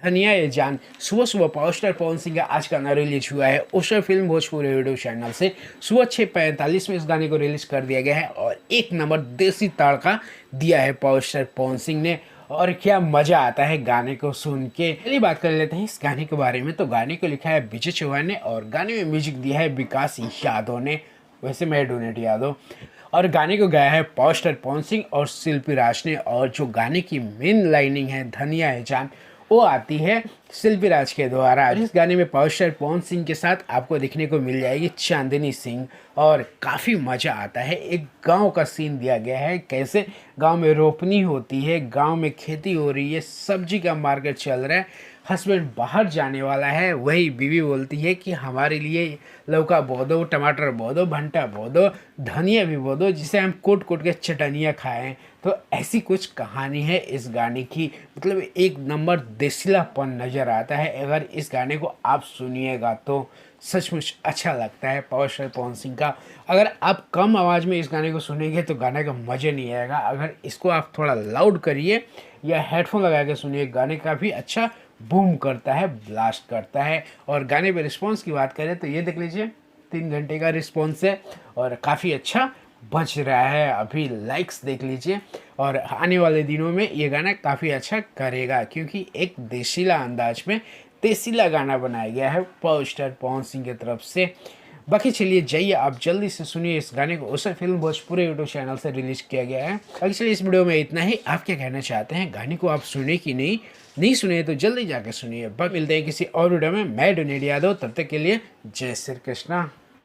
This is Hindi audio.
धनिया ये जान सुबह सुबह पावर स्टार पवन सिंह का आज गाना रिलीज हुआ है Osho film Bhojpuri YouTube channel से। सुबह 6:45 में इस गाने को रिलीज कर दिया गया है और एक नंबर देसी तड़का दिया है पावर स्टार पवन सिंह ने। और क्या मजा आता है गाने को सुन के। पहली बात कर लेते हैं इस गाने के बारे में। तो गाने को लिखा है विजय चौहान ने और गाने में म्यूजिक दिया है विकास यादव ने, वैसे मैं डोनेट यादव। और गाने को गाया है पावर स्टार पवन सिंह और शिल्पी राज ने। और जो गाने की मेन लाइनिंग है धनिया है जान, वो आती है शिल्पी राज के द्वारा। इस गाने में पावर स्टार पवन सिंह के साथ आपको देखने को मिल जाएगी चांदनी सिंह और काफ़ी मज़ा आता है। एक गांव का सीन दिया गया है, कैसे गांव में रोपनी होती है, गांव में खेती हो रही है, सब्जी का मार्केट चल रहा है, हस्बैंड बाहर जाने वाला है, वही बीवी बोलती है कि हमारे लिए लौका बो दो, टमाटर बो दो, भंटा बो दो, धनिया भी बो दो, जिसे हम कूट कूट के चटनियाँ खाएं। तो ऐसी कुछ कहानी है इस गाने की। मतलब एक नंबर देसीलापन नज़र आता है। अगर इस गाने को आप सुनिएगा तो सचमुच अच्छा लगता है पावर स्टार पवन सिंह का। अगर आप कम आवाज़ में इस गाने को सुनेंगे तो गाने का मज़ा नहीं आएगा। अगर इसको आप थोड़ा लाउड करिए या हेडफोन लगा के सुनिए, गाने का भी अच्छा बूम करता है, ब्लास्ट करता है। और गाने पे रिस्पॉन्स की बात करें तो ये देख लीजिए 3 घंटे का रिस्पॉन्स है और काफ़ी अच्छा बच रहा है। अभी लाइक्स देख लीजिए और आने वाले दिनों में ये गाना काफ़ी अच्छा करेगा, क्योंकि एक देसीला अंदाज में देसीला गाना बनाया गया है पावर स्टार पवन सिंह की तरफ से। बाकी चलिए जाइए आप जल्दी से सुनिए इस गाने को। उसे फिल्म भोजपुरी यूट्यूब चैनल से रिलीज किया गया है। बाकी चलिए इस वीडियो में इतना ही। आप क्या कहना चाहते हैं, गाने को आप सुने कि नहीं सुने तो जल्दी जाके सुनिए। बस मिलते हैं किसी और वीडियो में। मैं डोनेट यादव, तब तक के लिए जय श्री कृष्णा।